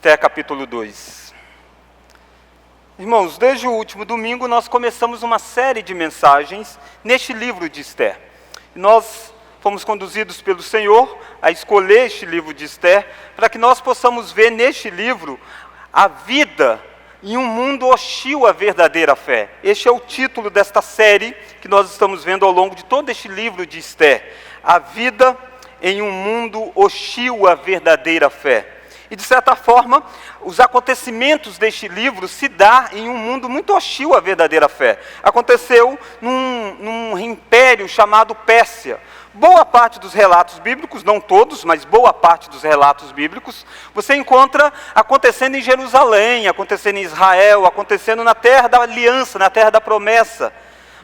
Esther capítulo 2. Irmãos, desde o último domingo nós começamos uma série de mensagens neste livro de Esther. Nós fomos conduzidos pelo Senhor a escolher este livro de Esther para que nós possamos ver neste livro a vida em um mundo hostil à verdadeira fé. Este é o título desta série que nós estamos vendo ao longo de todo este livro de Esther. A vida em um mundo hostil à verdadeira fé. E, de certa forma, os acontecimentos deste livro se dão em um mundo muito hostil à verdadeira fé. Aconteceu num império chamado Pérsia. Boa parte dos relatos bíblicos, não todos, mas boa parte dos relatos bíblicos, você encontra acontecendo em Jerusalém, acontecendo em Israel, acontecendo na terra da aliança, na terra da promessa.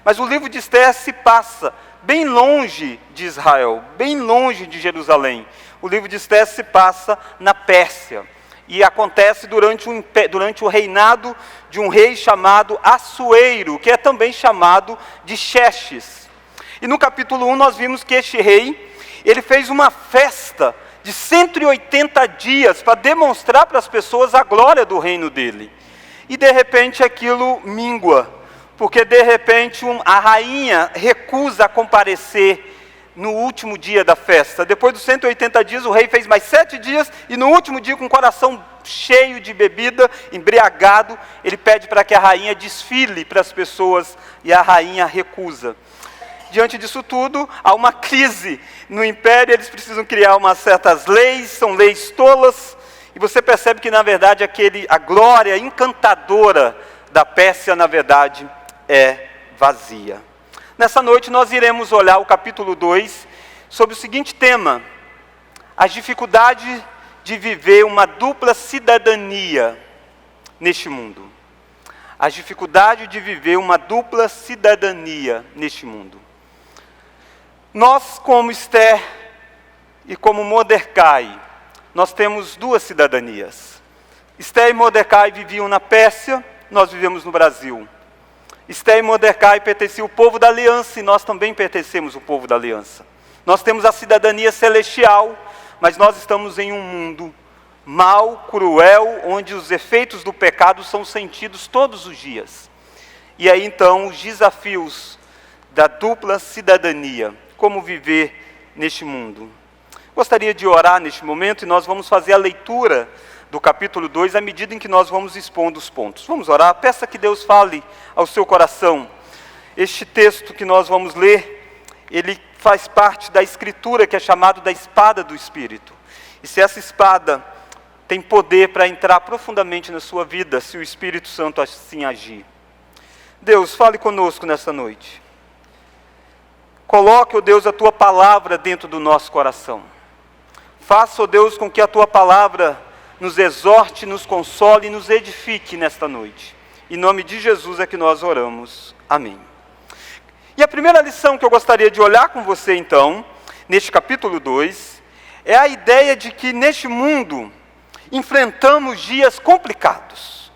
Mas o livro de Esther se passa bem longe de Israel, bem longe de Jerusalém. O livro de Esther se passa na Pérsia e acontece durante o reinado de um rei chamado Assuero, que é também chamado de Xerxes. E no capítulo 1 nós vimos que este rei, ele fez uma festa de 180 dias para demonstrar para as pessoas a glória do reino dele. E de repente aquilo mingua, porque de repente a rainha recusa comparecer no último dia da festa. Depois dos 180 dias, o rei fez mais 7 dias, e no último dia, com o coração cheio de bebida, embriagado, ele pede para que a rainha desfile para as pessoas, e a rainha recusa. Diante disso tudo, há uma crise no império, eles precisam criar umas certas leis, são leis tolas, e você percebe que, na verdade, a glória encantadora da Pérsia, na verdade, é vazia. Nessa noite nós iremos olhar o capítulo 2 sobre o seguinte tema: as dificuldades de viver uma dupla cidadania neste mundo. As dificuldades de viver uma dupla cidadania neste mundo. Nós, como Esther e como Mordecai, nós temos duas cidadanias. Esther e Mordecai viviam na Pérsia, nós vivemos no Brasil. Esther e Mordecai pertenciam ao povo da aliança e nós também pertencemos ao povo da aliança. Nós temos a cidadania celestial, mas nós estamos em um mundo mau, cruel, onde os efeitos do pecado são sentidos todos os dias. E aí então os desafios da dupla cidadania, como viver neste mundo. Gostaria de orar neste momento e nós vamos fazer a leitura do capítulo 2, à medida em que nós vamos expondo os pontos. Vamos orar, peça que Deus fale ao seu coração. Este texto que nós vamos ler, ele faz parte da escritura que é chamado da espada do Espírito. E se essa espada tem poder para entrar profundamente na sua vida, se o Espírito Santo assim agir. Deus, fale conosco nessa noite. Coloque, ó Deus, a Tua palavra dentro do nosso coração. Faça, ó Deus, com que a Tua palavra nos exorte, nos console e nos edifique nesta noite. Em nome de Jesus é que nós oramos. Amém. E a primeira lição que eu gostaria de olhar com você, então, neste capítulo 2, é a ideia de que neste mundo enfrentamos dias complicados.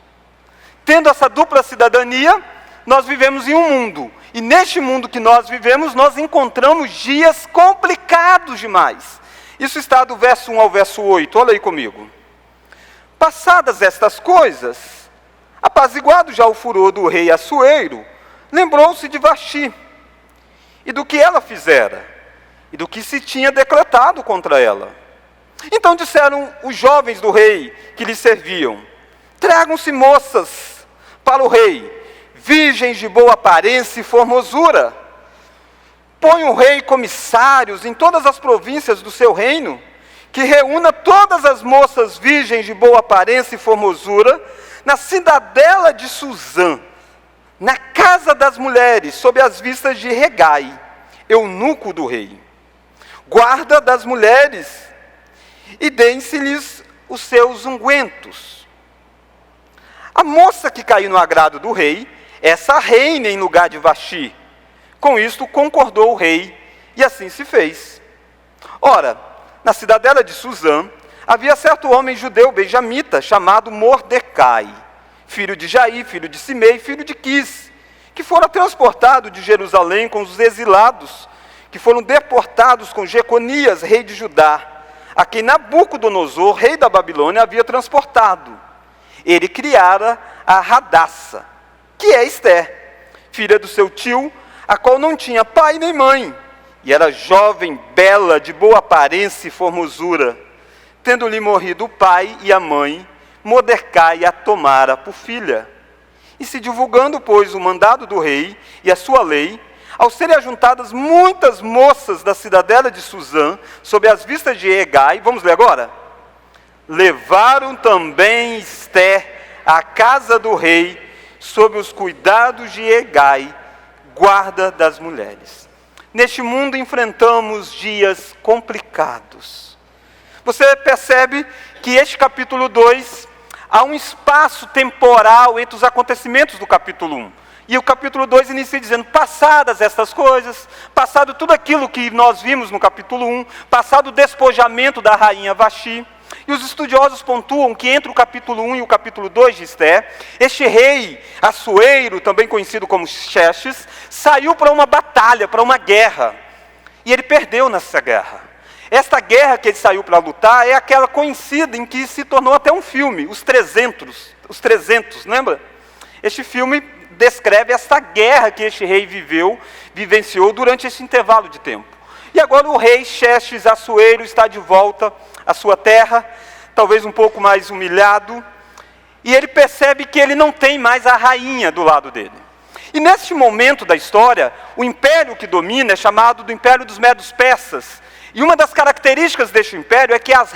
Tendo essa dupla cidadania, nós vivemos em um mundo. E neste mundo que nós vivemos, nós encontramos dias complicados demais. Isso está do verso 1 ao verso 8. Olha aí comigo. Passadas estas coisas, apaziguado já o furor do rei Assuero, lembrou-se de Vasti, e do que ela fizera, e do que se tinha decretado contra ela. Então disseram os jovens do rei que lhe serviam: tragam-se moças para o rei, virgens de boa aparência e formosura. Põe o rei comissários em todas as províncias do seu reino, que reúna todas as moças virgens de boa aparência e formosura, na cidadela de Suzã, na casa das mulheres, sob as vistas de Regai, eunuco do rei, guarda das mulheres, e deem-se-lhes os seus ungüentos. A moça que caiu no agrado do rei, essa reina em lugar de Vasti. Com isto concordou o rei, e assim se fez. Ora, na cidadela de Suzã, havia certo homem judeu benjamita, chamado Mordecai, filho de Jair, filho de Simei, filho de Quis, que fora transportado de Jerusalém com os exilados, que foram deportados com Jeconias, rei de Judá, a quem Nabucodonosor, rei da Babilônia, havia transportado. Ele criara a Hadassah, que é Esther, filha do seu tio, a qual não tinha pai nem mãe, e era jovem, bela, de boa aparência e formosura. Tendo-lhe morrido o pai e a mãe, Mordecai a tomara por filha. E se divulgando, pois, o mandado do rei e a sua lei, ao serem ajuntadas muitas moças da cidadela de Susã, sob as vistas de Hegai, vamos ler agora? Levaram também Esther à casa do rei, sob os cuidados de Hegai, guarda das mulheres. Neste mundo enfrentamos dias complicados. Você percebe que este capítulo 2, há um espaço temporal entre os acontecimentos do capítulo 1. E o capítulo 2 inicia dizendo, passadas estas coisas, passado tudo aquilo que nós vimos no capítulo 1, passado o despojamento da rainha Vaxi. E os estudiosos pontuam que entre o capítulo 1 e o capítulo 2 de Esther, este rei Assuero, também conhecido como Xerxes, saiu para uma batalha, para uma guerra. E ele perdeu nessa guerra. Esta guerra que ele saiu para lutar é aquela conhecida em que se tornou até um filme, Os 300, lembra? Este filme descreve esta guerra que este rei vivenciou durante esse intervalo de tempo. E agora o rei Xerxes Assuero está de volta à sua terra, talvez um pouco mais humilhado, e ele percebe que ele não tem mais a rainha do lado dele. E neste momento da história, o império que domina é chamado do Império dos Medos Persas. E uma das características deste império é que as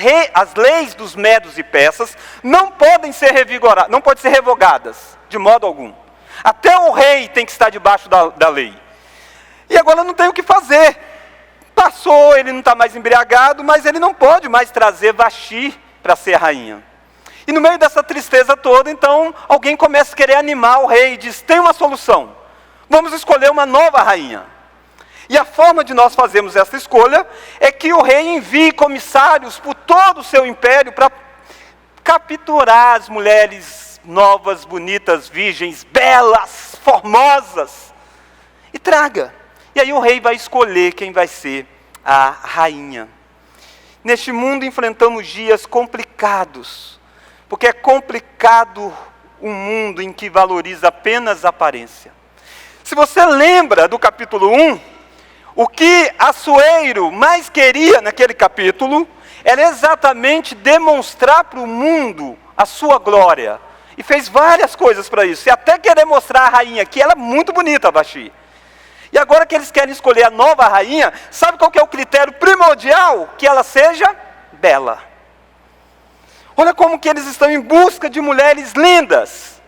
leis dos medos e persas não podem ser revogadas, de modo algum. Até o rei tem que estar debaixo da lei. E agora não tem o que fazer. Passou, ele não está mais embriagado, mas ele não pode mais trazer Vaxi para ser rainha. E no meio dessa tristeza toda, então, alguém começa a querer animar o rei e diz, tem uma solução, vamos escolher uma nova rainha. E a forma de nós fazermos essa escolha é que o rei envie comissários por todo o seu império para capturar as mulheres novas, bonitas, virgens, belas, formosas, e traga. E aí o rei vai escolher quem vai ser a rainha. Neste mundo enfrentamos dias complicados, porque é complicado um mundo em que valoriza apenas a aparência. Se você lembra do capítulo 1, o que Assuero mais queria naquele capítulo era exatamente demonstrar para o mundo a sua glória. E fez várias coisas para isso. E até querer mostrar a rainha que ela é muito bonita, Vaxi. E agora que eles querem escolher a nova rainha, sabe qual que é o critério primordial? Que ela seja bela. Olha como que eles estão em busca de mulheres lindas.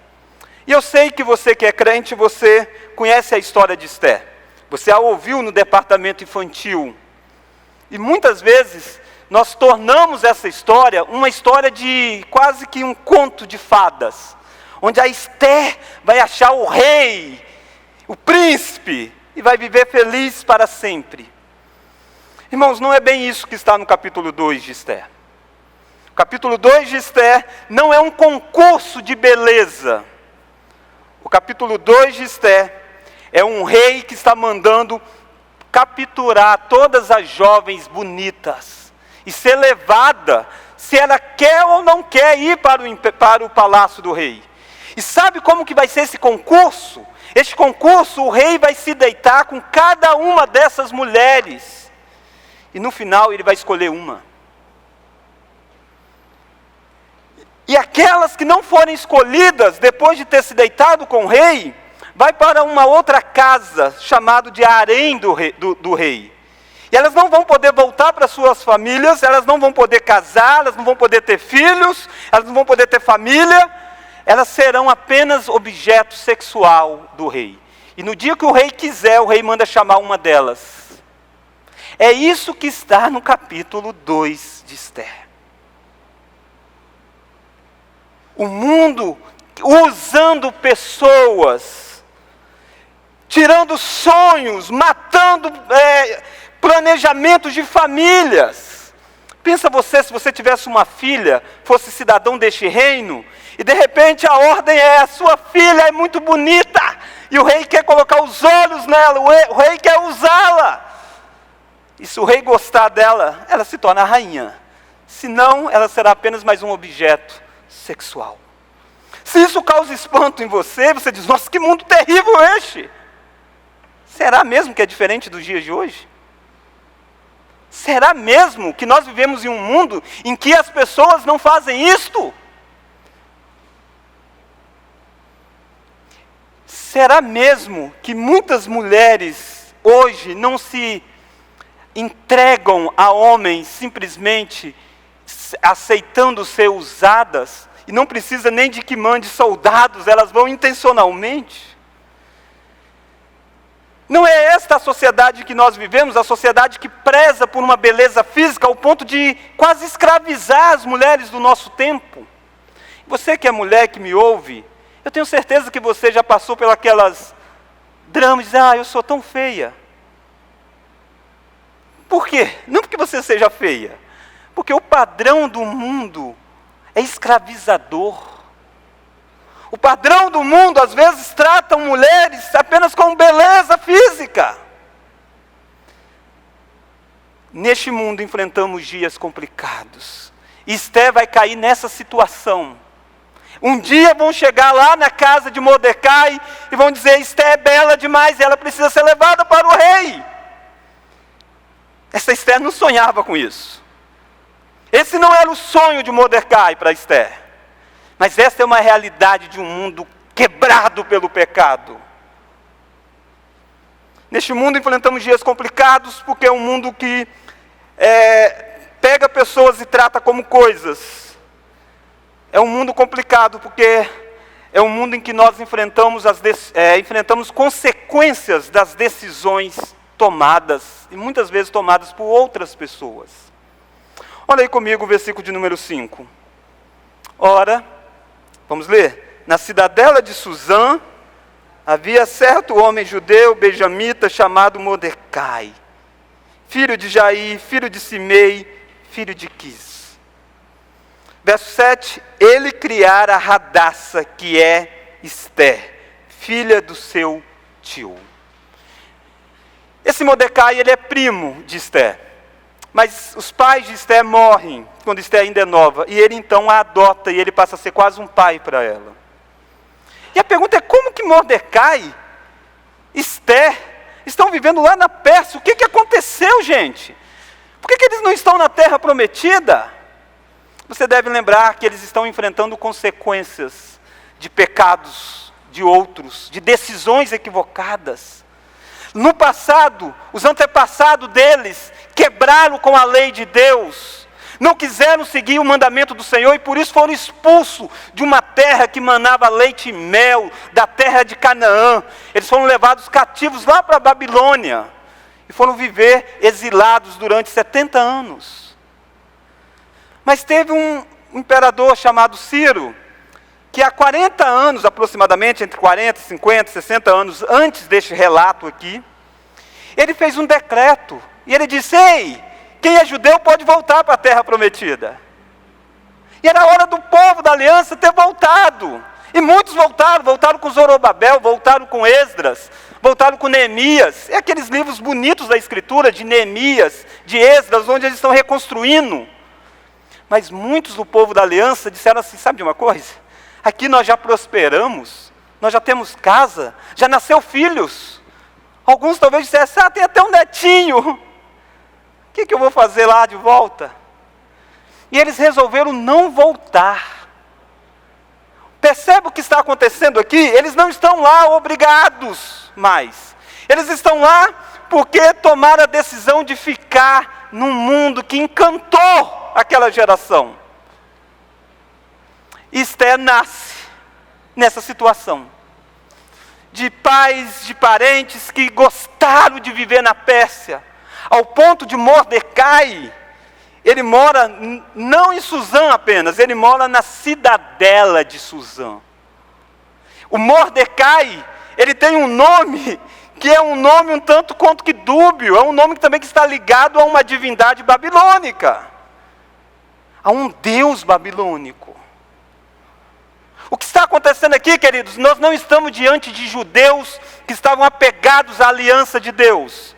E eu sei que você que é crente, você conhece a história de Esther. Você a ouviu no departamento infantil. E muitas vezes nós tornamos essa história uma história de quase que um conto de fadas. Onde a Esther vai achar o rei, o príncipe, e vai viver feliz para sempre. Irmãos, não é bem isso que está no capítulo 2 de Esther. O capítulo 2 de Esther não é um concurso de beleza. O capítulo 2 de Esther é um rei que está mandando capturar todas as jovens bonitas e ser levada, se ela quer ou não quer ir para o palácio do rei. E sabe como que vai ser esse concurso? Este concurso, o rei vai se deitar com cada uma dessas mulheres. E no final ele vai escolher uma. E aquelas que não forem escolhidas, depois de ter se deitado com o rei, vai para uma outra casa, chamada de harém do rei. E elas não vão poder voltar para suas famílias, elas não vão poder casar, elas não vão poder ter filhos, elas não vão poder ter família, elas serão apenas objeto sexual do rei. E no dia que o rei quiser, o rei manda chamar uma delas. É isso que está no capítulo 2 de Esther. O mundo usando pessoas, tirando sonhos, matando planejamentos de famílias. Pensa você, se você tivesse uma filha, fosse cidadão deste reino, e de repente a ordem é, a sua filha é muito bonita, e o rei quer colocar os olhos nela, o rei quer usá-la. E se o rei gostar dela, ela se torna a rainha. Senão, ela será apenas mais um objeto sexual. Se isso causa espanto em você, você diz, nossa, que mundo terrível este! Será mesmo que é diferente dos dias de hoje? Será mesmo que nós vivemos em um mundo em que as pessoas não fazem isto? Será mesmo que muitas mulheres hoje não se entregam a homens simplesmente aceitando ser usadas? E não precisa nem de que mande soldados, elas vão intencionalmente? Não é esta a sociedade que nós vivemos, a sociedade que preza por uma beleza física ao ponto de quase escravizar as mulheres do nosso tempo? Você que é mulher, que me ouve, eu tenho certeza que você já passou pelas dramas de dizer, eu sou tão feia. Por quê? Não porque você seja feia, porque o padrão do mundo é escravizador. O padrão do mundo, às vezes, trata mulheres apenas com beleza física. Neste mundo enfrentamos dias complicados. Esther vai cair nessa situação. Um dia vão chegar lá na casa de Mordecai e vão dizer, Esther é bela demais e ela precisa ser levada para o rei. Essa Esther não sonhava com isso. Esse não era o sonho de Mordecai para Esther. Mas essa é uma realidade de um mundo quebrado pelo pecado. Neste mundo enfrentamos dias complicados porque é um mundo que pega pessoas e trata como coisas. É um mundo complicado porque é um mundo em que nós enfrentamos consequências das decisões tomadas, e muitas vezes tomadas por outras pessoas. Olha aí comigo o versículo de número 5. Ora, vamos ler? Na cidadela de Suzã, havia certo homem judeu, benjamita, chamado Mordecai, filho de Jair, filho de Simei, filho de Quis. Verso 7, ele criara Radassa, que é Esther, filha do seu tio. Esse Mordecai, ele é primo de Esther. Mas os pais de Esther morrem quando Esther ainda é nova. E ele então a adota e ele passa a ser quase um pai para ela. E a pergunta é, como que Mordecai, Esther, estão vivendo lá na Pérsia? O que aconteceu, gente? Por que eles não estão na terra prometida? Você deve lembrar que eles estão enfrentando consequências de pecados de outros, de decisões equivocadas. No passado, os antepassados deles quebraram com a lei de Deus, não quiseram seguir o mandamento do Senhor e por isso foram expulsos de uma terra que manava leite e mel, da terra de Canaã. Eles foram levados cativos lá para a Babilônia e foram viver exilados durante 70 anos. Mas teve um imperador chamado Ciro, que há 40 anos aproximadamente, entre 40, 50, 60 anos antes deste relato aqui, ele fez um decreto, e ele disse, ei, quem é judeu pode voltar para a terra prometida. E era hora do povo da aliança ter voltado, e muitos voltaram com Zorobabel, voltaram com Esdras, voltaram com Neemias, e aqueles livros bonitos da escritura, de Neemias, de Esdras, onde eles estão reconstruindo. Mas muitos do povo da aliança disseram assim, sabe de uma coisa? Aqui nós já prosperamos, nós já temos casa, já nasceu filhos. Alguns talvez dissessem, tem até um netinho. O que eu vou fazer lá de volta? E eles resolveram não voltar. Percebe o que está acontecendo aqui? Eles não estão lá obrigados mais. Eles estão lá porque tomaram a decisão de ficar num mundo que encantou aquela geração. Esther nasce nessa situação, de pais, de parentes que gostaram de viver na Pérsia, ao ponto de Mordecai, ele mora não em Suzã apenas, ele mora na cidadela de Suzã. O Mordecai, ele tem um nome que é um nome um tanto quanto que dúbio, é um nome também que está ligado a uma divindade babilônica, a um deus babilônico. O que está acontecendo aqui, queridos, nós não estamos diante de judeus que estavam apegados à aliança de Deus.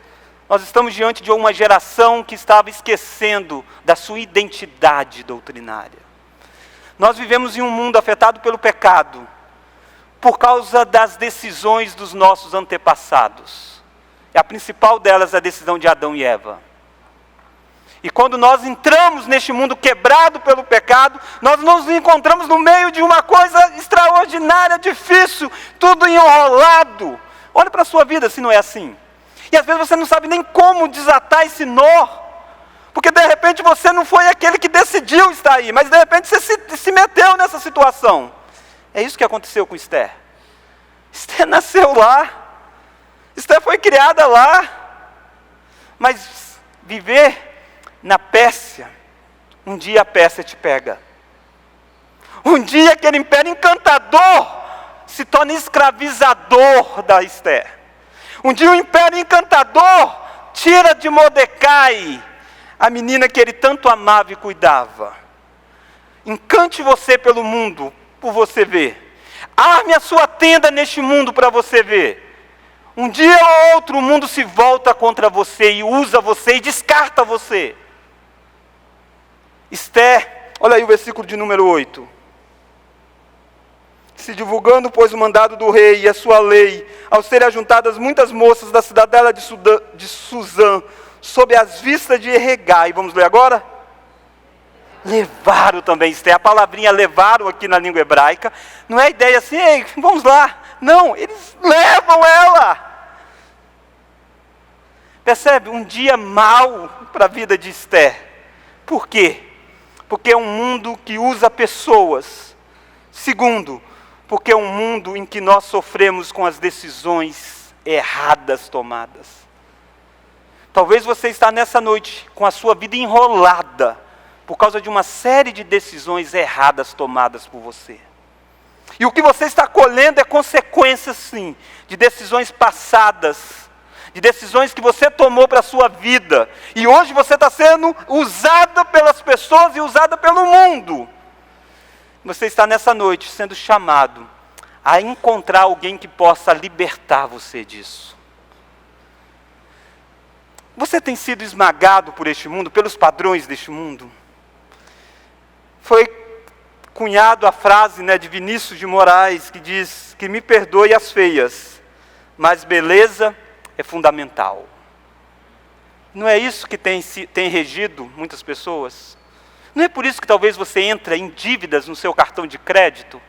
Nós estamos diante de uma geração que estava esquecendo da sua identidade doutrinária. Nós vivemos em um mundo afetado pelo pecado, por causa das decisões dos nossos antepassados. E a principal delas é a decisão de Adão e Eva. E quando nós entramos neste mundo quebrado pelo pecado, nós nos encontramos no meio de uma coisa extraordinária, difícil, tudo enrolado. Olha para a sua vida se não é assim. E às vezes você não sabe nem como desatar esse nó, porque de repente você não foi aquele que decidiu estar aí, mas de repente você se meteu nessa situação. É isso que aconteceu com Esther. Esther nasceu lá, Esther foi criada lá, mas viver na Pérsia, um dia a Pérsia te pega. Um dia aquele império encantador se torna escravizador da Esther. Um dia o império encantador tira de Mordecai a menina que ele tanto amava e cuidava. Encante você pelo mundo, por você ver. Arme a sua tenda neste mundo para você ver. Um dia ou outro o mundo se volta contra você e usa você e descarta você. Esther, olha aí o versículo de número 8. Se divulgando, pois, o mandado do rei e a sua lei, ao serem ajuntadas muitas moças da cidadela de Suzã, sob as vistas de Hegai. Vamos ler agora? Levaram também Esther. A palavrinha levaram aqui na língua hebraica. Não é a ideia assim, ei, vamos lá. Não, eles levam ela. Percebe? Um dia mau para a vida de Esther. Por quê? Porque é um mundo que usa pessoas. Segundo, porque é um mundo em que nós sofremos com as decisões erradas tomadas. Talvez você está nessa noite com a sua vida enrolada por causa de uma série de decisões erradas tomadas por você. E o que você está colhendo é consequência, sim, de decisões passadas, de decisões que você tomou para a sua vida. E hoje você está sendo usada pelas pessoas e usada pelo mundo. Você está nessa noite sendo chamado a encontrar alguém que possa libertar você disso. Você tem sido esmagado por este mundo, pelos padrões deste mundo? Foi cunhado a frase, de Vinícius de Moraes, que diz que me perdoe as feias, mas beleza é fundamental. Não é isso que tem regido muitas pessoas? Não é por isso que talvez você entra em dívidas no seu cartão de crédito?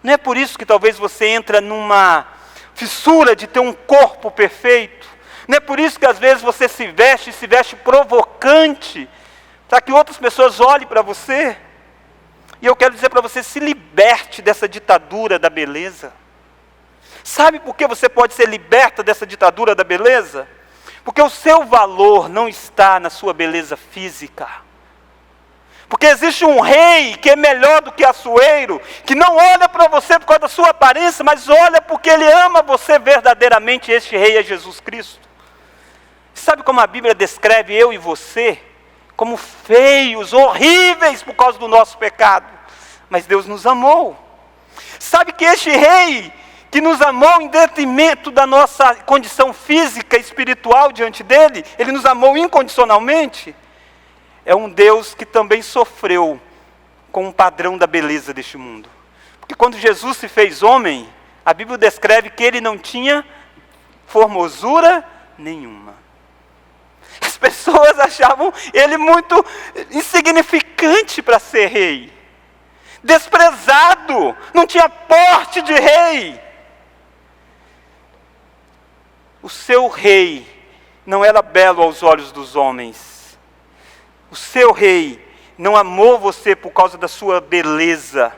Não é por isso que talvez você entra numa fissura de ter um corpo perfeito? Não é por isso que às vezes você se veste provocante, para que outras pessoas olhem para você? E eu quero dizer para você, se liberte dessa ditadura da beleza. Sabe por que você pode ser liberta dessa ditadura da beleza? Porque o seu valor não está na sua beleza física. Porque existe um rei que é melhor do que Assuero, que não olha para você por causa da sua aparência, mas olha porque ele ama você verdadeiramente. Este rei é Jesus Cristo. Sabe como a Bíblia descreve eu e você? Como feios, horríveis por causa do nosso pecado. Mas Deus nos amou. Sabe que este rei que nos amou em detrimento da nossa condição física e espiritual diante dele, ele nos amou incondicionalmente, é um Deus que também sofreu com o padrão da beleza deste mundo. Porque quando Jesus se fez homem, a Bíblia descreve que ele não tinha formosura nenhuma. As pessoas achavam ele muito insignificante para ser rei. Desprezado, não tinha porte de rei. O seu rei não era belo aos olhos dos homens. O seu rei não amou você por causa da sua beleza,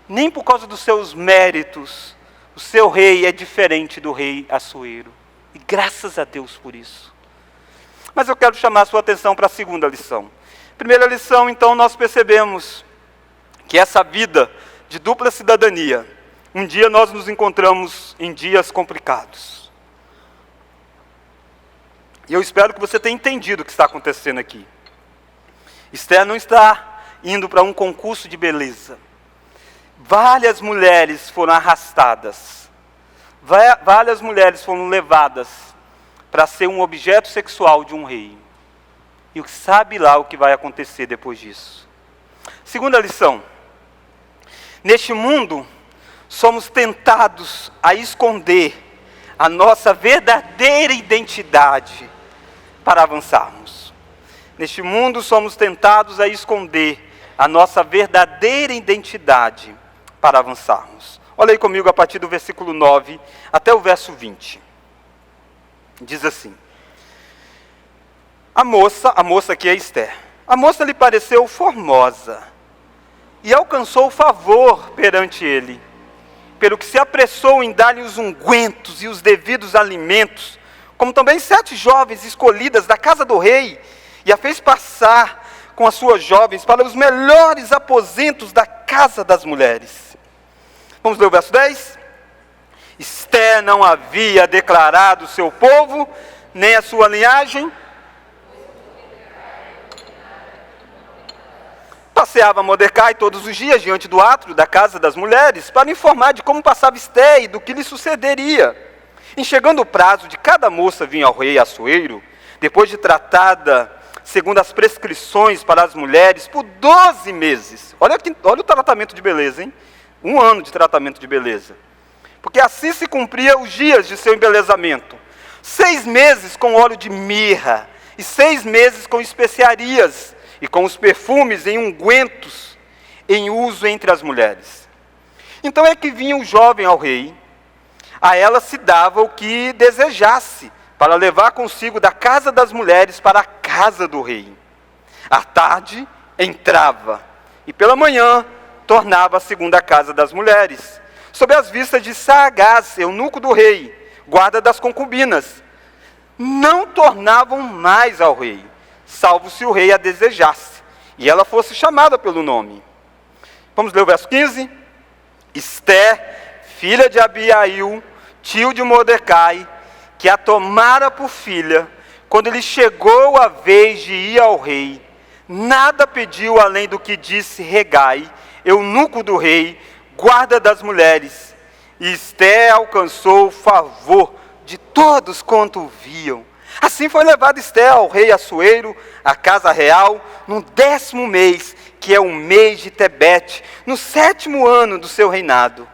nem por causa dos seus méritos. O seu rei é diferente do rei Assuero. E graças a Deus por isso. Mas eu quero chamar a sua atenção para a segunda lição. Primeira lição, então, nós percebemos que essa vida de dupla cidadania, um dia nós nos encontramos em dias complicados. E eu espero que você tenha entendido o que está acontecendo aqui. Esther não está indo para um concurso de beleza. Várias mulheres foram arrastadas. Várias mulheres foram levadas para ser um objeto sexual de um rei. E sabe lá o que vai acontecer depois disso. Segunda lição. Neste mundo, somos tentados a esconder a nossa verdadeira identidade para avançarmos. Neste mundo, somos tentados a esconder a nossa verdadeira identidade para avançarmos. Olha aí comigo a partir do versículo 9 até o verso 20. Diz assim: a moça que é Esther, a moça lhe pareceu formosa e alcançou favor perante ele, pelo que se apressou em dar-lhe os ungüentos e os devidos alimentos, como também 7 jovens escolhidas da casa do rei, e a fez passar com as suas jovens para os melhores aposentos da casa das mulheres. Vamos ler o verso 10? Esther não havia declarado o seu povo, nem a sua linhagem. Passeava Mordecai todos os dias diante do átrio da casa das mulheres, para informar de como passava Esther e do que lhe sucederia. Em chegando o prazo de cada moça vir ao rei Assuero, depois de tratada segundo as prescrições para as mulheres, por 12 meses. Olha o tratamento de beleza, hein? 1 ano de tratamento de beleza. Porque assim se cumpria os dias de seu embelezamento. 6 meses com óleo de mirra, e 6 meses com especiarias, e com os perfumes em ungüentos, em uso entre as mulheres. Então é que vinha o jovem ao rei, a ela se dava o que desejasse, para levar consigo da casa das mulheres para a casa do rei. À tarde entrava, e pela manhã tornava à segunda casa das mulheres, sob as vistas de Saagás, eunuco do rei, guarda das concubinas. Não tornavam mais ao rei, salvo se o rei a desejasse, e ela fosse chamada pelo nome. Vamos ler o verso 15? Esther, filha de Abiail, tio de Mordecai, que a tomara por filha, quando lhe chegou a vez de ir ao rei, nada pediu além do que disse Hegai, eunuco do rei, guarda das mulheres. E Esther alcançou o favor de todos quanto viam. Assim foi levada Esther ao rei Assuero, à casa real, no 10º mês, que é o mês de Tebete, no 7º ano do seu reinado.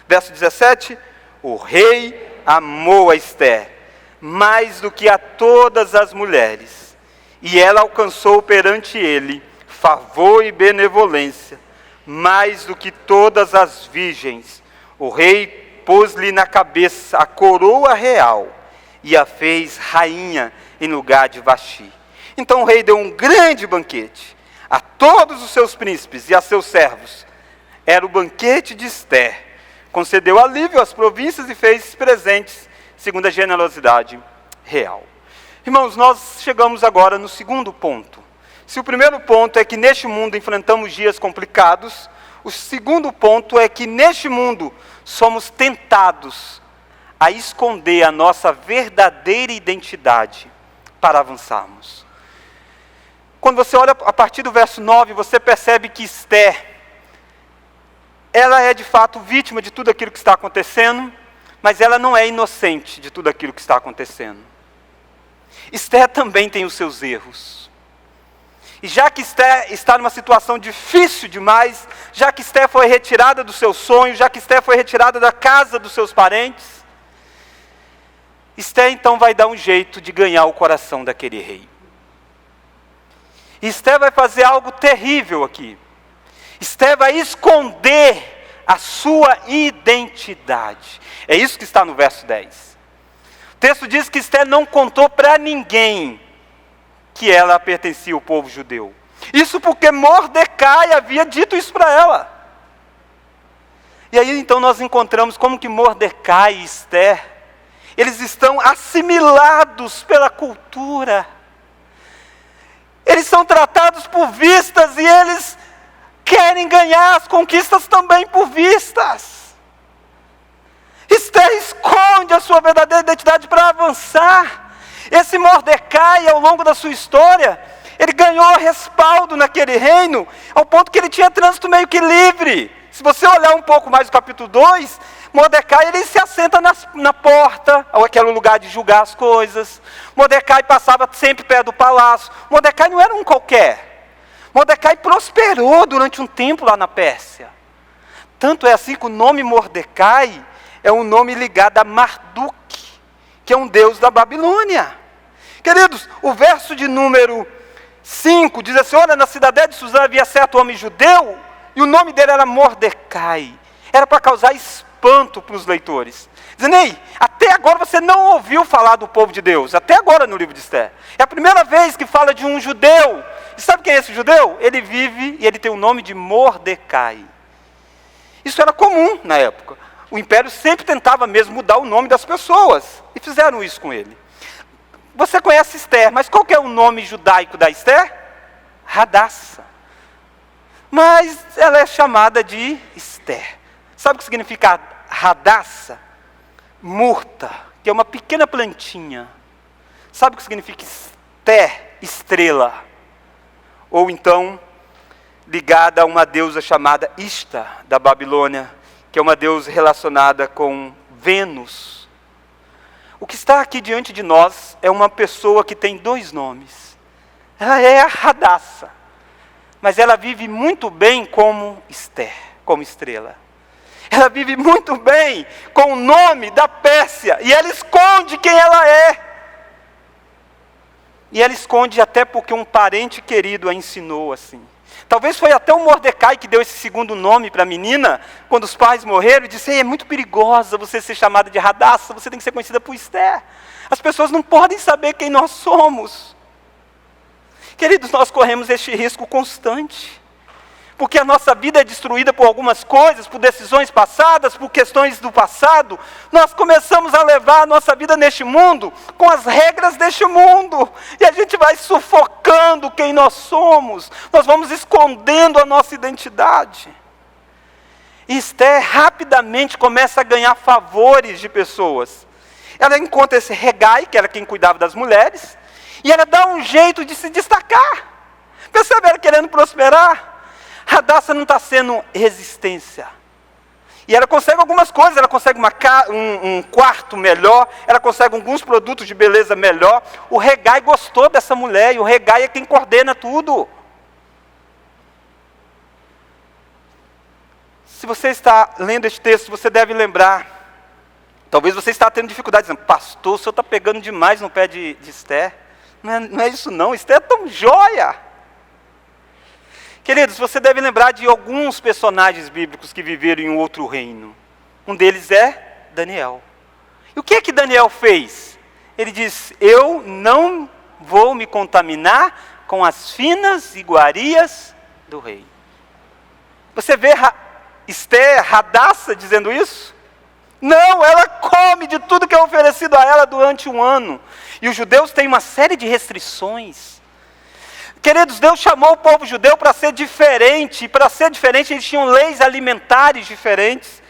Verso 17, o rei amou a Esther, mais do que a todas as mulheres, e ela alcançou perante ele favor e benevolência, mais do que todas as virgens. O rei pôs-lhe na cabeça a coroa real, e a fez rainha em lugar de Vaxi. Então o rei deu um grande banquete a todos os seus príncipes e a seus servos. Era o banquete de Esther. Concedeu alívio às províncias e fez presentes, segundo a generosidade real. Irmãos, nós chegamos agora no segundo ponto. Se o primeiro ponto é que neste mundo enfrentamos dias complicados, o segundo ponto é que neste mundo somos tentados a esconder a nossa verdadeira identidade para avançarmos. Quando você olha a partir do verso 9, você percebe que Esther, ela é de fato vítima de tudo aquilo que está acontecendo, mas ela não é inocente de tudo aquilo que está acontecendo. Esther também tem os seus erros. E já que Esther está numa situação difícil demais, já que Esther foi retirada do seu sonho, já que Esther foi retirada da casa dos seus parentes, Esther então vai dar um jeito de ganhar o coração daquele rei. E Esther vai fazer algo terrível aqui. Esther vai esconder a sua identidade. É isso que está no verso 10. O texto diz que Esther não contou para ninguém que ela pertencia ao povo judeu. Isso porque Mordecai havia dito isso para ela. E aí então nós encontramos como que Mordecai e Esther, eles estão assimilados pela cultura. Eles são tratados por vistas e eles querem ganhar as conquistas também por vistas. Esther esconde a sua verdadeira identidade para avançar. Esse Mordecai, ao longo da sua história, ele ganhou respaldo naquele reino, ao ponto que ele tinha trânsito meio que livre. Se você olhar um pouco mais o capítulo 2, Mordecai ele se assenta na porta, ou aquele lugar de julgar as coisas. Mordecai passava sempre perto do palácio. Mordecai não era um qualquer. Mordecai prosperou durante um tempo lá na Pérsia. Tanto é assim que o nome Mordecai é um nome ligado a Marduk, que é um deus da Babilônia. Queridos, o verso de número 5 diz assim: olha, na cidadela de Suzã havia certo homem judeu, e o nome dele era Mordecai. Era para causar espanto para os leitores. Dizendo: ei, até agora você não ouviu falar do povo de Deus, até agora no livro de Esther. É a primeira vez que fala de um judeu. E sabe quem é esse judeu? Ele vive e ele tem o nome de Mordecai. Isso era comum na época. O império sempre tentava mesmo mudar o nome das pessoas. E fizeram isso com ele. Você conhece Esther, mas qual que é o nome judaico da Esther? Hadassa. Mas ela é chamada de Esther. Sabe o que significa Hadassa? Murta, que é uma pequena plantinha. Sabe o que significa Esther? Estrela. Ou então, ligada a uma deusa chamada Ishtar, da Babilônia, que é uma deusa relacionada com Vênus. O que está aqui diante de nós é uma pessoa que tem dois nomes. Ela é a Hadassa, mas ela vive muito bem como Esther, como estrela. Ela vive muito bem com o nome da Pérsia, e ela esconde quem ela é. E ela esconde até porque um parente querido a ensinou assim. Talvez foi até o Mordecai que deu esse segundo nome para a menina, quando os pais morreram, e disse: ei, é muito perigosa você ser chamada de Hadassa, você tem que ser conhecida por Esther. As pessoas não podem saber quem nós somos. Queridos, nós corremos este risco constante. Porque a nossa vida é destruída por algumas coisas, por decisões passadas, por questões do passado. Nós começamos a levar a nossa vida neste mundo com as regras deste mundo. E a gente vai sufocando quem nós somos. Nós vamos escondendo a nossa identidade. E Esther rapidamente começa a ganhar favores de pessoas. Ela encontra esse Hegai, que era quem cuidava das mulheres, e ela dá um jeito de se destacar. Percebe ela querendo prosperar? Hadassa não está sendo resistência. E ela consegue algumas coisas, ela consegue um quarto melhor, ela consegue alguns produtos de beleza melhor. O Hegai gostou dessa mulher, e o Hegai é quem coordena tudo. Se você está lendo este texto, você deve lembrar, talvez você está tendo dificuldade, dizendo: pastor, o senhor está pegando demais no pé de Esther. Não é isso não, Esther é tão joia. Queridos, você deve lembrar de alguns personagens bíblicos que viveram em um outro reino. Um deles é Daniel. E o que é que Daniel fez? Ele diz: eu não vou me contaminar com as finas iguarias do rei. Você vê Esther, Hadassa, dizendo isso? Não, ela come de tudo que é oferecido a ela durante um ano. E os judeus têm uma série de restrições. Queridos, Deus chamou o povo judeu para ser diferente. E para ser diferente, eles tinham leis alimentares diferentes.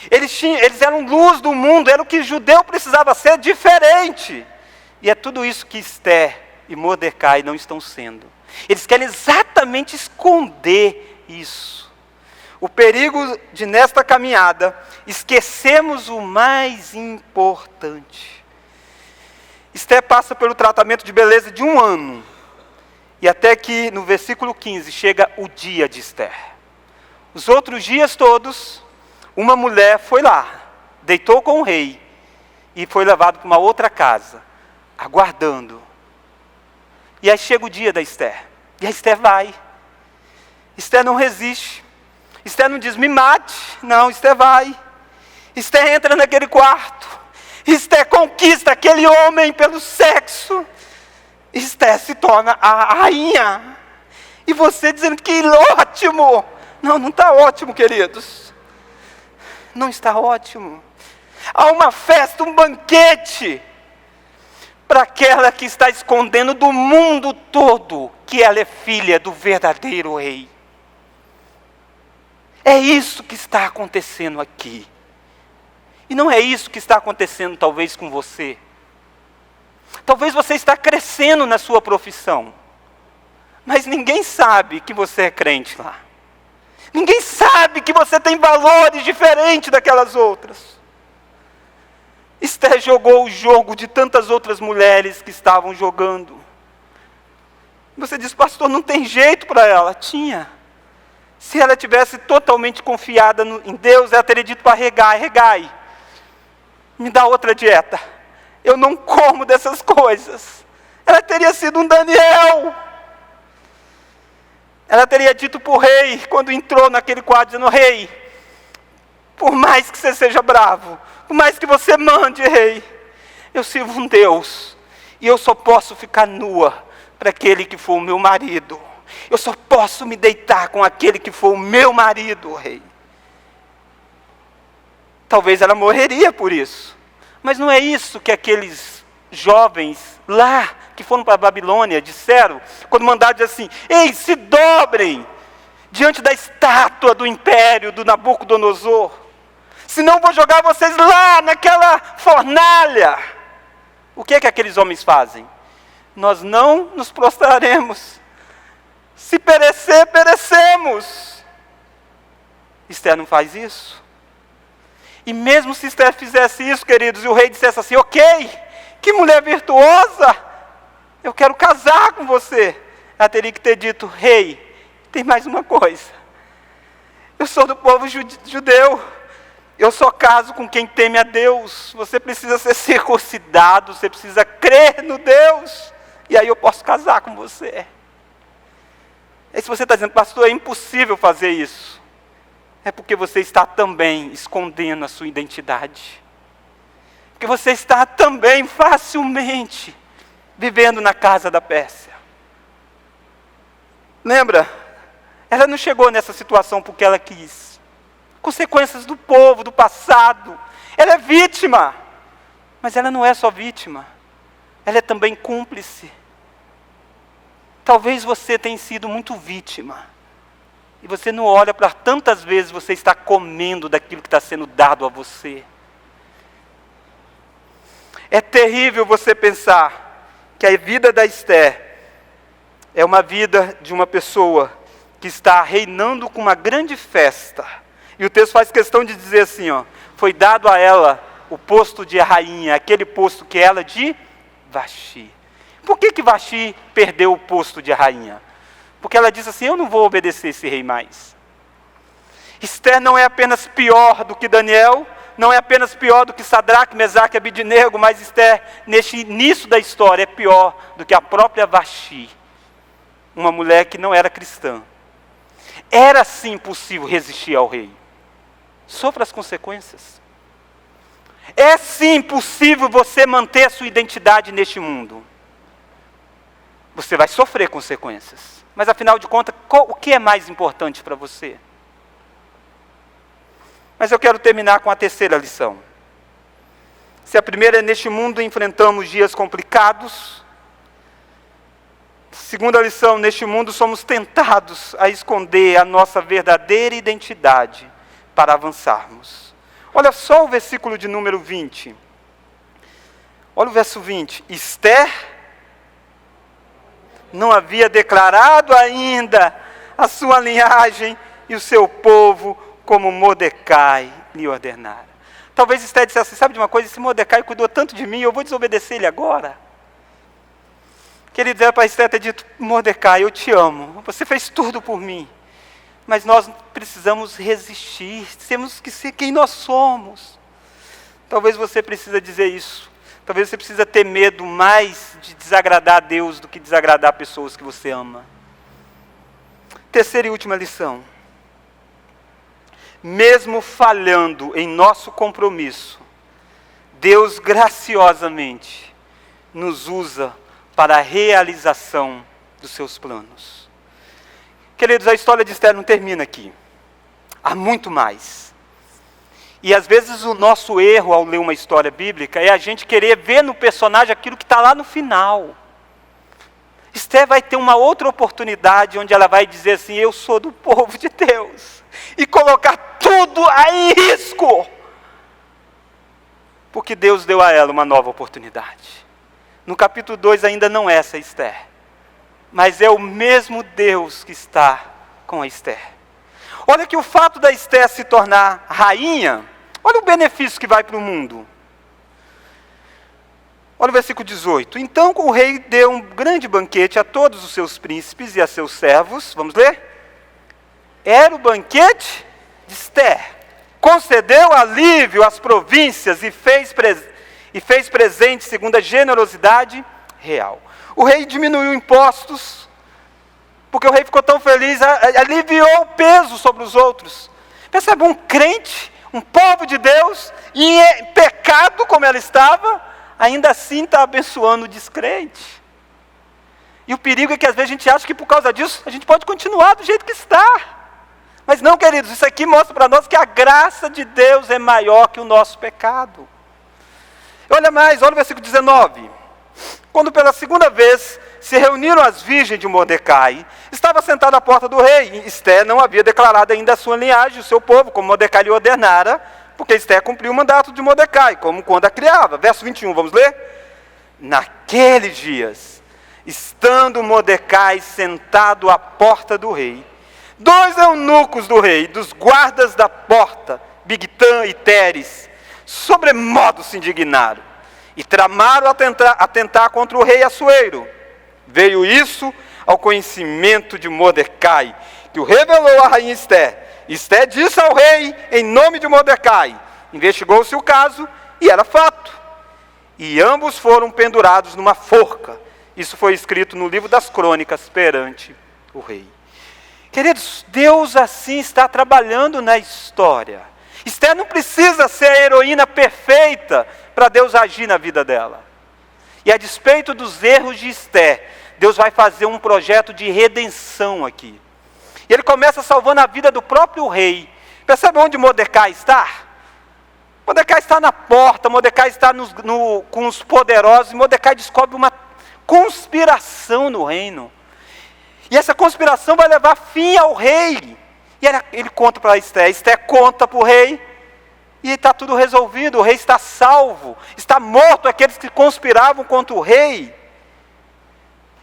Eles eram luz do mundo, era o que o judeu precisava ser, diferente. E é tudo isso que Esther e Mordecai não estão sendo. Eles querem exatamente esconder isso. O perigo de, nesta caminhada, esquecemos o mais importante. Esther passa pelo tratamento de beleza de um ano. E até que no versículo 15 chega o dia de Esther. Os outros dias todos, uma mulher foi lá, deitou com o rei e foi levado para uma outra casa, aguardando. E aí chega o dia da Esther. E a Esther vai. Esther não resiste. Esther não diz: me mate. Não, Esther vai. Esther entra naquele quarto. Esther conquista aquele homem pelo sexo. Esther se torna a rainha. E você dizendo: que ótimo. Não está ótimo, queridos. Não está ótimo. Há uma festa, um banquete, para aquela que está escondendo do mundo todo que ela é filha do verdadeiro rei. É isso que está acontecendo aqui. E não é isso que está acontecendo talvez com você. Talvez você está crescendo na sua profissão, mas ninguém sabe que você é crente lá. Ninguém sabe que você tem valores diferentes daquelas outras. Esther jogou o jogo de tantas outras mulheres que estavam jogando. Você diz, pastor, não tem jeito para ela. Tinha. Se ela tivesse totalmente confiada em Deus, ela teria dito para Regai, Regai, me dá outra dieta. Eu não como dessas coisas. Ela teria sido um Daniel. Ela teria dito para o rei, quando entrou naquele quadro, dizendo, rei, por mais que você seja bravo, por mais que você mande, rei, eu sirvo um Deus, e eu só posso ficar nua para aquele que for o meu marido. Eu só posso me deitar com aquele que for o meu marido, rei. Talvez ela morreria por isso. Mas não é isso que aqueles jovens lá, que foram para a Babilônia, disseram, quando mandaram dizer assim, ei, se dobrem diante da estátua do império do Nabucodonosor, senão vou jogar vocês lá naquela fornalha. O que é que aqueles homens fazem? Nós não nos prostraremos. Se perecer, perecemos. Esther não faz isso. E mesmo se Esther fizesse isso, queridos, e o rei dissesse assim, ok, que mulher virtuosa, eu quero casar com você. Ela teria que ter dito, rei, tem mais uma coisa. Eu sou do povo judeu. Eu só caso com quem teme a Deus. Você precisa ser circuncidado, você precisa crer no Deus. E aí eu posso casar com você. E se você está dizendo, pastor, é impossível fazer isso. É porque você está também escondendo a sua identidade. Porque você está também facilmente vivendo na casa da Pérsia. Lembra? Ela não chegou nessa situação porque ela quis. Consequências do povo, do passado. Ela é vítima. Mas ela não é só vítima. Ela é também cúmplice. Talvez você tenha sido muito vítima. E você não olha para tantas vezes você está comendo daquilo que está sendo dado a você. É terrível você pensar que a vida da Esther é uma vida de uma pessoa que está reinando com uma grande festa. E o texto faz questão de dizer assim, ó, foi dado a ela o posto de rainha, aquele posto que ela de Vaxi. Por que Vaxi perdeu o posto de rainha? Porque ela disse assim, eu não vou obedecer esse rei mais. Esther não é apenas pior do que Daniel, não é apenas pior do que Sadraque, Mesaque e Abidnego, mas Esther, neste início da história, é pior do que a própria Vaxi, uma mulher que não era cristã. Era sim possível resistir ao rei. Sofra as consequências. É sim possível você manter a sua identidade neste mundo. Você vai sofrer consequências. Mas afinal de contas, o que é mais importante para você? Mas eu quero terminar com a terceira lição. Se a primeira é neste mundo enfrentamos dias complicados, segunda lição, neste mundo somos tentados a esconder a nossa verdadeira identidade para avançarmos. Olha só o versículo de número 20. Olha o verso 20. Esther não havia declarado ainda a sua linhagem e o seu povo como Mordecai lhe ordenara. Talvez Esther dissesse, sabe de uma coisa, esse Mordecai cuidou tanto de mim, eu vou desobedecer ele agora. Queridos, era para Esther ter dito, Mordecai, eu te amo, você fez tudo por mim, mas nós precisamos resistir, temos que ser quem nós somos. Talvez você precise dizer isso. Talvez você precisa ter medo mais de desagradar a Deus do que desagradar pessoas que você ama. Terceira e última lição. Mesmo falhando em nosso compromisso, Deus graciosamente nos usa para a realização dos seus planos. Queridos, a história de Esther não termina aqui. Há muito mais. E às vezes o nosso erro ao ler uma história bíblica é a gente querer ver no personagem aquilo que está lá no final. Esther vai ter uma outra oportunidade onde ela vai dizer assim, eu sou do povo de Deus. E colocar tudo em risco. Porque Deus deu a ela uma nova oportunidade. No capítulo 2 ainda não é essa Esther. Mas é o mesmo Deus que está com a Esther. Olha que o fato da Esther se tornar rainha, olha o benefício que vai para o mundo. Olha o versículo 18. Então o rei deu um grande banquete a todos os seus príncipes e a seus servos. Vamos ler? Era o banquete de Ester. Concedeu alívio às províncias e fez presente segundo a generosidade real. O rei diminuiu impostos, porque o rei ficou tão feliz, aliviou o peso sobre os outros. Percebe, um crente, um povo de Deus, em pecado como ela estava, ainda assim está abençoando o descrente. E o perigo é que às vezes a gente acha que por causa disso, a gente pode continuar do jeito que está. Mas não, queridos, isso aqui mostra para nós que a graça de Deus é maior que o nosso pecado. Olha mais, olha o versículo 19. Quando pela segunda vez se reuniram as virgens de Mordecai, estava sentado à porta do rei. Ester não havia declarado ainda a sua linhagem, o seu povo, como Mordecai lhe ordenara, porque Ester cumpriu o mandato de Mordecai, como quando a criava. Verso 21, vamos ler? Naqueles dias, estando Mordecai sentado à porta do rei, 2 eunucos do rei, dos guardas da porta, Bigtã e Teres, sobremodo se indignaram e tramaram atentar contra o rei Assuero. Veio isso ao conhecimento de Mordecai, que o revelou à rainha Ester. Ester disse ao rei em nome de Mordecai. Investigou-se o caso e era fato. E ambos foram pendurados numa forca. Isso foi escrito no livro das crônicas perante o rei. Queridos, Deus assim está trabalhando na história. Ester não precisa ser a heroína perfeita para Deus agir na vida dela. E a despeito dos erros de Ester, Deus vai fazer um projeto de redenção aqui. E ele começa salvando a vida do próprio rei. Percebe onde Mordecai está? Mordecai está na porta, Mordecai está com os poderosos, e Mordecai descobre uma conspiração no reino. E essa conspiração vai levar fim ao rei. E ele conta para Ester, Ester conta para o rei, e está tudo resolvido, o rei está salvo, está morto aqueles que conspiravam contra o rei.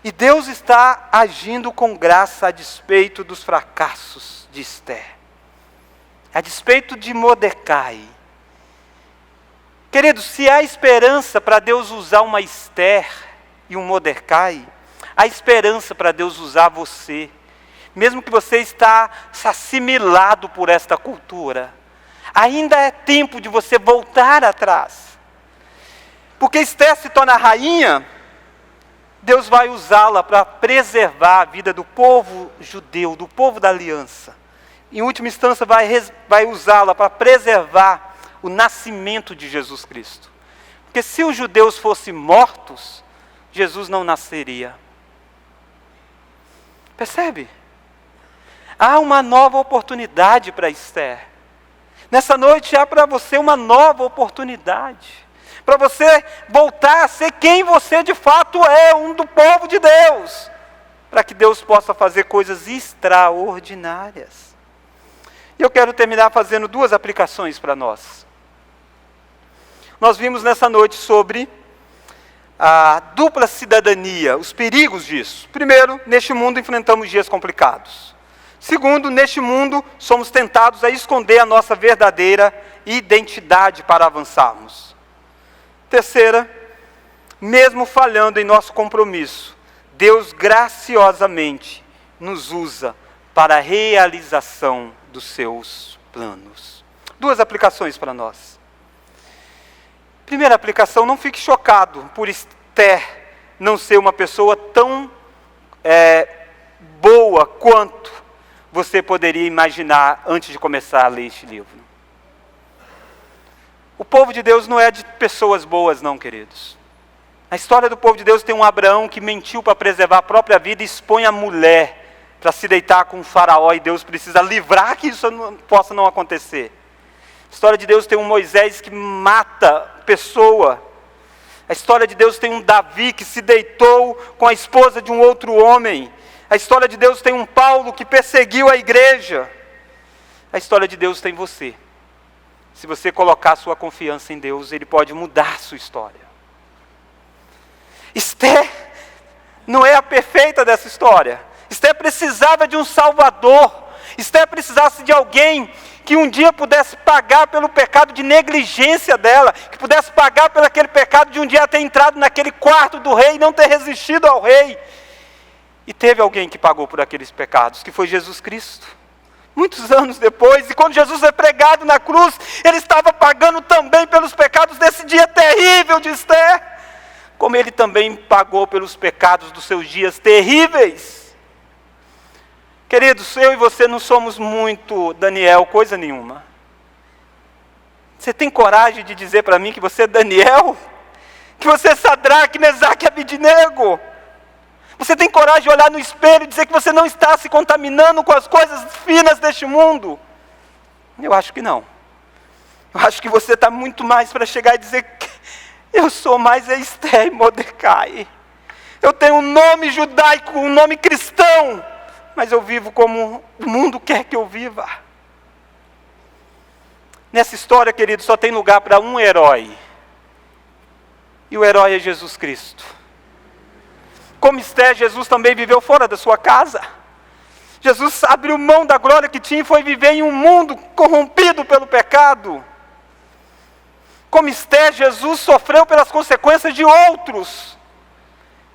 E Deus está agindo com graça a despeito dos fracassos de Ester, a despeito de Mordecai. Queridos, se há esperança para Deus usar uma Ester e um Mordecai, há esperança para Deus usar você, mesmo que você está assimilado por esta cultura. Ainda é tempo de você voltar atrás. Porque Ester se torna rainha, Deus vai usá-la para preservar a vida do povo judeu, do povo da aliança. Em última instância, vai usá-la para preservar o nascimento de Jesus Cristo. Porque se os judeus fossem mortos, Jesus não nasceria. Percebe? Há uma nova oportunidade para Ester. Nessa noite há para você uma nova oportunidade. Para você voltar a ser quem você de fato é, um do povo de Deus. Para que Deus possa fazer coisas extraordinárias. E eu quero terminar fazendo 2 aplicações para nós. Nós vimos nessa noite sobre a dupla cidadania, os perigos disso. Primeiro, neste mundo enfrentamos dias complicados. Segundo, neste mundo somos tentados a esconder a nossa verdadeira identidade para avançarmos. Terceira, mesmo falhando em nosso compromisso, Deus graciosamente nos usa para a realização dos seus planos. 2 aplicações para nós. Primeira aplicação, não fique chocado por Ester não ser uma pessoa tão boa quanto você poderia imaginar antes de começar a ler este livro. O povo de Deus não é de pessoas boas não, queridos. Na história do povo de Deus tem um Abraão que mentiu para preservar a própria vida e expõe a mulher para se deitar com o faraó, e Deus precisa livrar que isso possa não acontecer. A história de Deus tem um Moisés que mata pessoa. A história de Deus tem um Davi que se deitou com a esposa de um outro homem. A história de Deus tem um Paulo que perseguiu a igreja. A história de Deus tem você. Se você colocar sua confiança em Deus, Ele pode mudar sua história. Ester não é a perfeita dessa história. Ester precisava de um Salvador. Esther precisasse de alguém que um dia pudesse pagar pelo pecado de negligência dela, que pudesse pagar pelo aquele pecado de um dia ter entrado naquele quarto do rei e não ter resistido ao rei. E teve alguém que pagou por aqueles pecados, que foi Jesus Cristo. Muitos anos depois, e quando Jesus é pregado na cruz, ele estava pagando também pelos pecados desse dia terrível de Esther, como ele também pagou pelos pecados dos seus dias terríveis. Queridos, eu e você não somos muito Daniel, coisa nenhuma. Você tem coragem de dizer para mim que você é Daniel? Que você é Sadraque, Mesaque e Abednego? Você tem coragem de olhar no espelho e dizer que você não está se contaminando com as coisas finas deste mundo? Eu acho que não. Eu acho que você está muito mais para chegar e dizer que eu sou mais Esther e Mordecai. Eu tenho um nome judaico, um nome cristão, mas eu vivo como o mundo quer que eu viva. Nessa história, querido, só tem lugar para um herói. E o herói é Jesus Cristo. Como Esther, Jesus também viveu fora da sua casa. Jesus abriu mão da glória que tinha e foi viver em um mundo corrompido pelo pecado. Como Esther, Jesus sofreu pelas consequências de outros.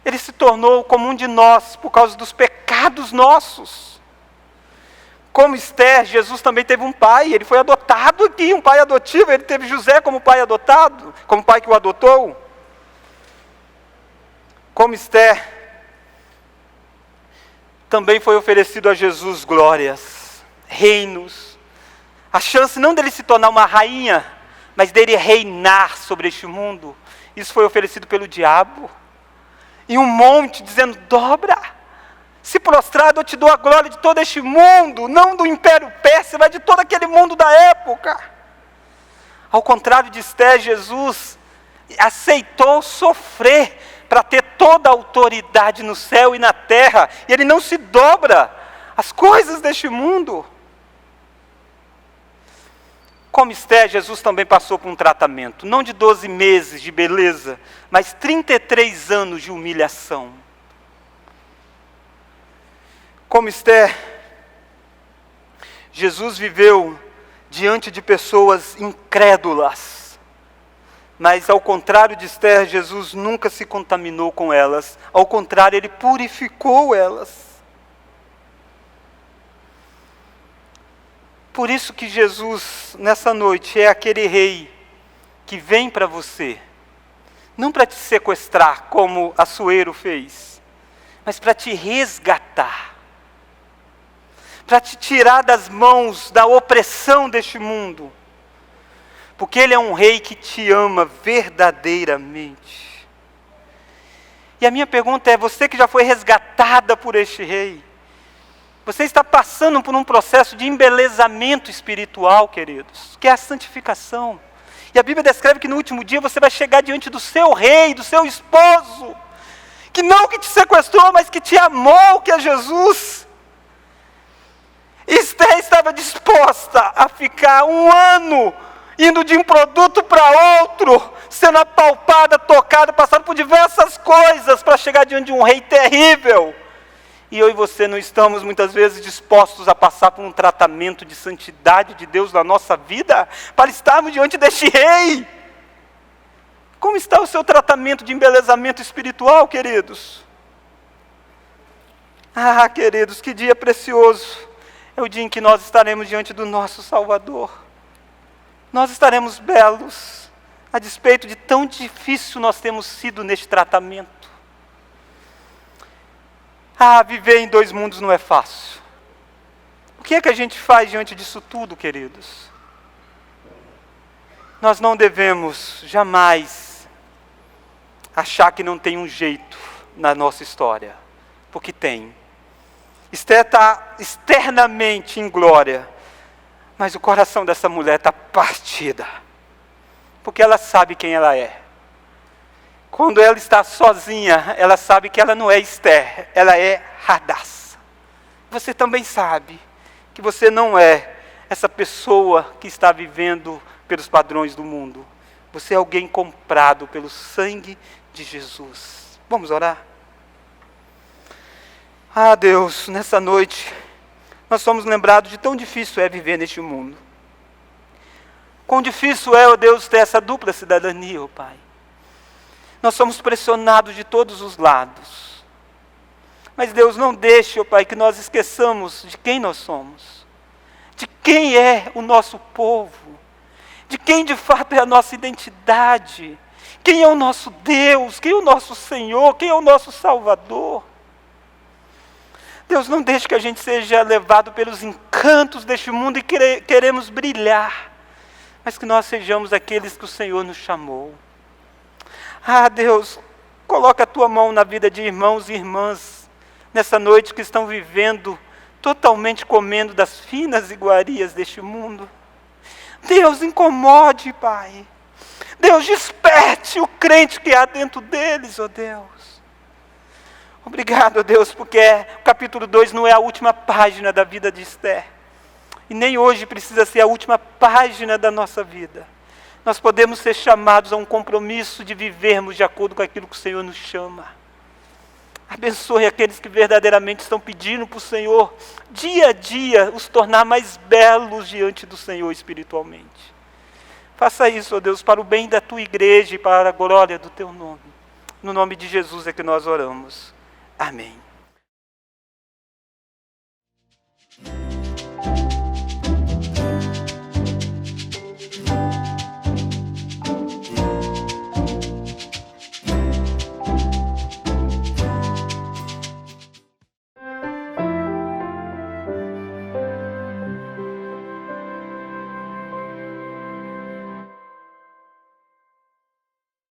Ele se tornou como um de nós por causa dos pecados nossos. Como Esther, Jesus também teve um pai, ele foi adotado aqui, um pai adotivo, ele teve José como pai adotado, como pai que o adotou. Como Esther, também foi oferecido a Jesus glórias, reinos, a chance não dele se tornar uma rainha, mas dele reinar sobre este mundo. Isso foi oferecido pelo diabo, em um monte, dizendo, dobra, se prostrado eu te dou a glória de todo este mundo, não do Império Persa, mas de todo aquele mundo da época. Ao contrário de Esther, Jesus aceitou sofrer, para ter toda a autoridade no céu e na terra, e ele não se dobra às coisas deste mundo. Como Esther, Jesus também passou por um tratamento, não de 12 meses de beleza, mas 33 anos de humilhação. Como Esther, Jesus viveu diante de pessoas incrédulas, mas ao contrário de Esther, Jesus nunca se contaminou com elas. Ao contrário, ele purificou elas. Por isso que Jesus, nessa noite, é aquele rei que vem para você. Não para te sequestrar, como Assuero fez, mas para te resgatar. Para te tirar das mãos da opressão deste mundo. Porque ele é um rei que te ama verdadeiramente. E a minha pergunta é, você que já foi resgatada por este rei, você está passando por um processo de embelezamento espiritual, queridos, que é a santificação. E a Bíblia descreve que no último dia você vai chegar diante do seu rei, do seu esposo, que não que te sequestrou, mas que te amou, que é Jesus. Esther estava disposta a ficar 1 ano indo de um produto para outro, sendo apalpada, tocada, passando por diversas coisas para chegar diante de um rei terrível. E eu e você não estamos muitas vezes dispostos a passar por um tratamento de santidade de Deus na nossa vida, para estarmos diante deste rei. Como está o seu tratamento de embelezamento espiritual, queridos? Ah, queridos, que dia precioso é o dia em que nós estaremos diante do nosso Salvador. Nós estaremos belos, a despeito de tão difícil nós temos sido neste tratamento. Ah, viver em 2 mundos não é fácil. O que é que a gente faz diante disso tudo, queridos? Nós não devemos jamais achar que não tem um jeito na nossa história, porque tem. Esther está externamente em glória, mas o coração dessa mulher está partida, porque ela sabe quem ela é. Quando ela está sozinha, ela sabe que ela não é Esther, ela é Hadassah. Você também sabe que você não é essa pessoa que está vivendo pelos padrões do mundo. Você é alguém comprado pelo sangue de Jesus. Vamos orar? Ah, Deus, nessa noite, nós somos lembrados de tão difícil é viver neste mundo. Quão difícil é, ó Deus, ter essa dupla cidadania, ó Pai. Nós somos pressionados de todos os lados. Mas Deus, não deixe, ó Pai, que nós esqueçamos de quem nós somos. De quem é o nosso povo. De quem de fato é a nossa identidade. Quem é o nosso Deus, quem é o nosso Senhor, quem é o nosso Salvador. Deus, não deixe que a gente seja levado pelos encantos deste mundo e queremos brilhar, mas que nós sejamos aqueles que o Senhor nos chamou. Ah, Deus, coloca a Tua mão na vida de irmãos e irmãs, nessa noite que estão vivendo, totalmente comendo das finas iguarias deste mundo. Deus, incomode, Pai. Deus, desperte o crente que há dentro deles, ó Deus. Obrigado, ó Deus, porque o capítulo 2 não é a última página da vida de Esther. E nem hoje precisa ser a última página da nossa vida. Nós podemos ser chamados a um compromisso de vivermos de acordo com aquilo que o Senhor nos chama. Abençoe aqueles que verdadeiramente estão pedindo para o Senhor, dia a dia, os tornar mais belos diante do Senhor espiritualmente. Faça isso, ó Deus, para o bem da Tua igreja e para a glória do Teu nome. No nome de Jesus é que nós oramos. Amém.